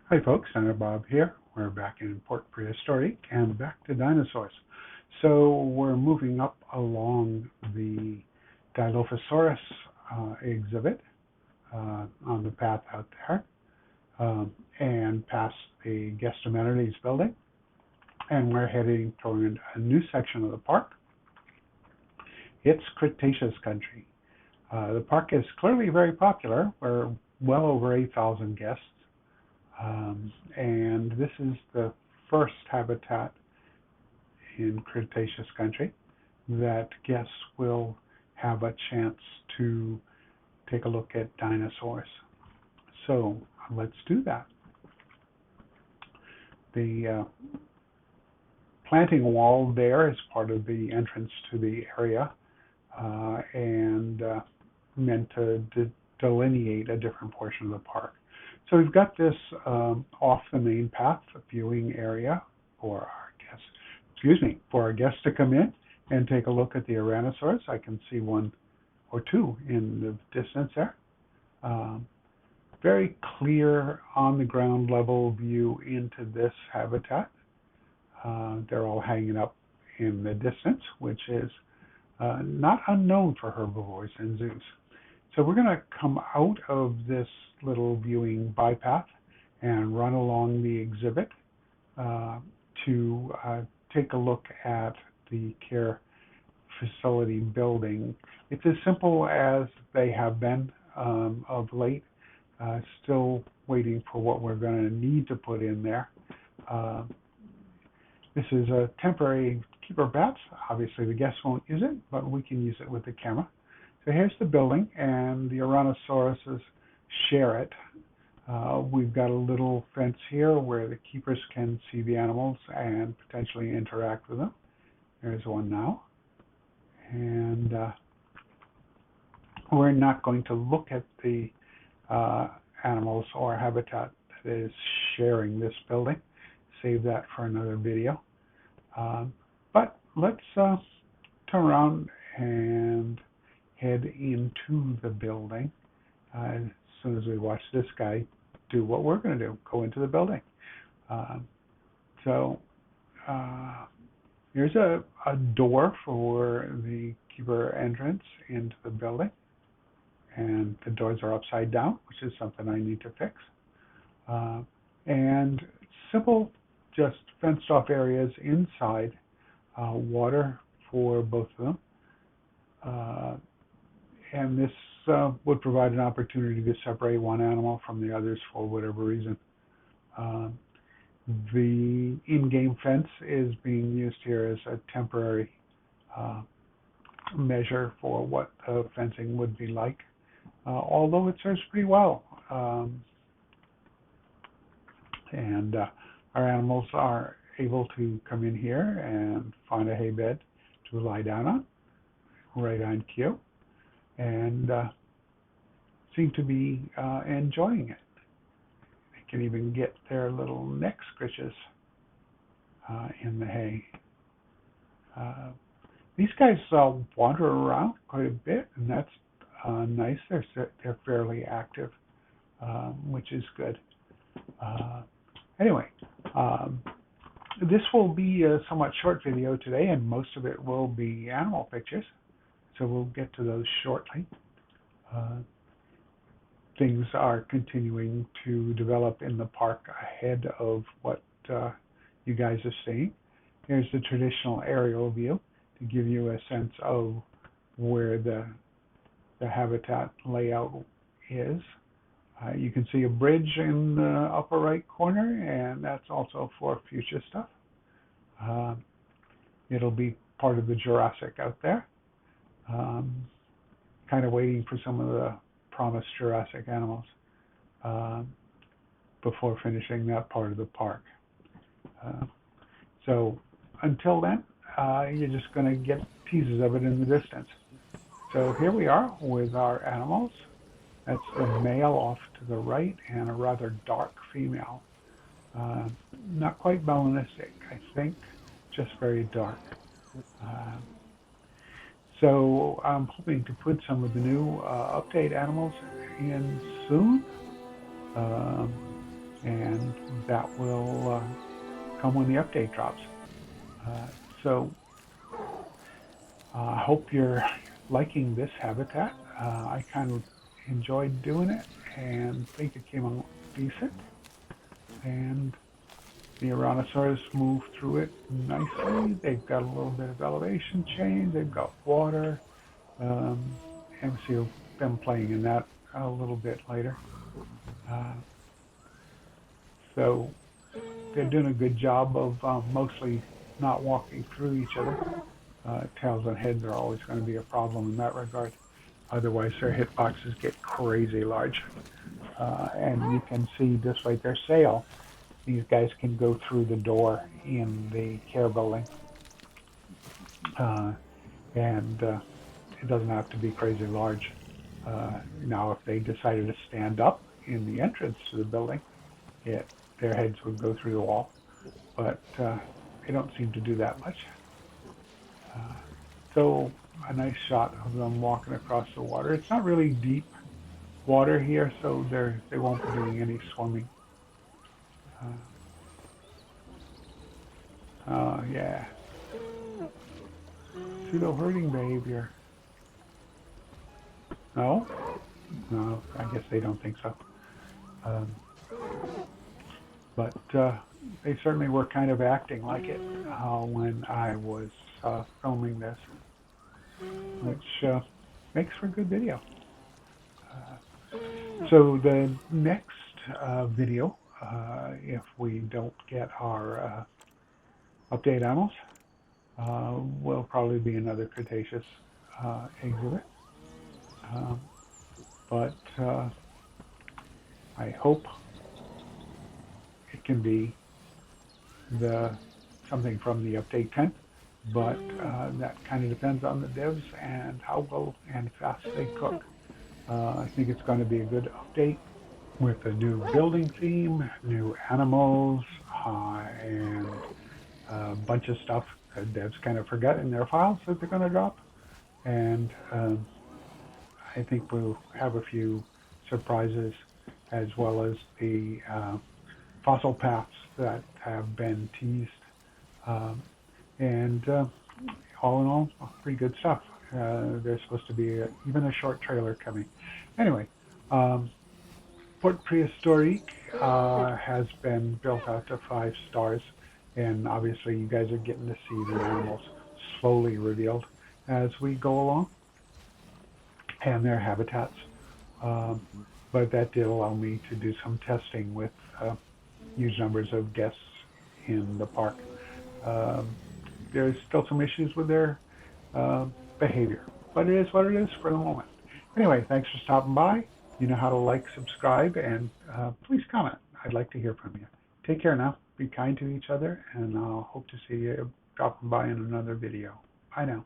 Hi folks, Senator Bob here. We're back in Port Prehistoric and back to dinosaurs. So we're moving up along the Dilophosaurus exhibit on the path out there and past the Guest Amenities building. And we're heading toward a new section of the park. It's Cretaceous country. The park is clearly very popular. We're well over 8,000 guests. And this is the first habitat in Cretaceous country that guests will have a chance to take a look at dinosaurs. So let's do that. The planting wall there is part of the entrance to the area and meant to delineate a different portion of the park. So we've got this off the main path viewing area for our guests to come in and take a look at the Ouranosaurus. I can see one or two in the distance there. Very clear on the ground level view into this habitat. They're all hanging up in the distance, which is not unknown for herbivores and zoos. So we're going to come out of this little viewing bypath and run along the exhibit to take a look at the care facility building. It's as simple as they have been of late, still waiting for what we're going to need to put in there. This is a temporary keeper bats. Obviously the guests won't use it, but we can use it with the camera. So here's the building, and the Ouranosaurus share it. We've got a little fence here where the keepers can see the animals and potentially interact with them. There's one now. And we're not going to look at the animals or habitat that is sharing this building. Save that for another video. But let's turn around and head into the building as soon as we watch this guy do what we're going to do, go into the building. Here's a door for the keeper entrance into the building, and the doors are upside down, which is something I need to fix. And simple, just fenced off areas inside, water for both of them. And this would provide an opportunity to separate one animal from the others for whatever reason. The in-game fence is being used here as a temporary measure for what fencing would be like, although it serves pretty well. And our animals are able to come in here and find a hay bed to lie down on, right on cue, and seem to be enjoying it. They can even get their little neck scritches in the hay. These guys wander around quite a bit, and that's nice. They're fairly active, which is good. Anyway, this will be a somewhat short video today, and most of it will be animal pictures, so we'll get to those shortly. Things are continuing to develop in the park ahead of what you guys are seeing. Here's the traditional aerial view to give you a sense of where the habitat layout is. You can see a bridge in the upper right corner, and that's also for future stuff. It'll be part of the Jurassic out there. Kind of waiting for some of the promised Jurassic animals before finishing that part of the park. So until then, you're just going to get pieces of it in the distance. So here we are with our animals. That's the male off to the right and a rather dark female. Not quite melanistic, I think, just very dark. So I'm hoping to put some of the new update animals in soon. and that will come when the update drops. So I hope you're liking this habitat. I kind of enjoyed doing it and think it came out decent. And the Ouranosaurus moved through it nicely. They've got a little bit of elevation change. They've got water. And see them playing in that a little bit later. So they're doing a good job of mostly not walking through each other. Tails and heads are always going to be a problem in that regard. Otherwise, their hitboxes get crazy large. And you can see just like their sail, these guys can go through the door in the care building. And it doesn't have to be crazy large. Now, if they decided to stand up in the entrance to the building, their heads would go through the wall. But they don't seem to do that much. So a nice shot of them walking across the water. It's not really deep water here, so they won't be doing any swimming. Yeah. Pseudo-herding behavior. No? No, I guess they don't think so. But they certainly were kind of acting like it when I was filming this, which makes for a good video. So the next video, if we don't get our update animals, will probably be another Cretaceous exhibit. But I hope it can be something from the update 10, but that kind of depends on the devs and how well and fast they cook. I think it's going to be a good update with a new building theme, new animals, and a bunch of stuff that devs kind of forget in their files that they're going to drop. And I think we'll have a few surprises, as well as the fossil paths that have been teased. And all in all, pretty good stuff. There's supposed to be even a short trailer coming. Anyway, Fort Prehistorique has been built out to 5 stars, and obviously you guys are getting to see the animals slowly revealed as we go along, and their habitats. But that did allow me to do some testing with huge numbers of guests in the park. There's still some issues with their behavior, but it is what it is for the moment. Anyway, thanks for stopping by. You know how to like, subscribe, and please comment. I'd like to hear from you. Take care now. Be kind to each other, and I'll hope to see you dropping by in another video. Bye now.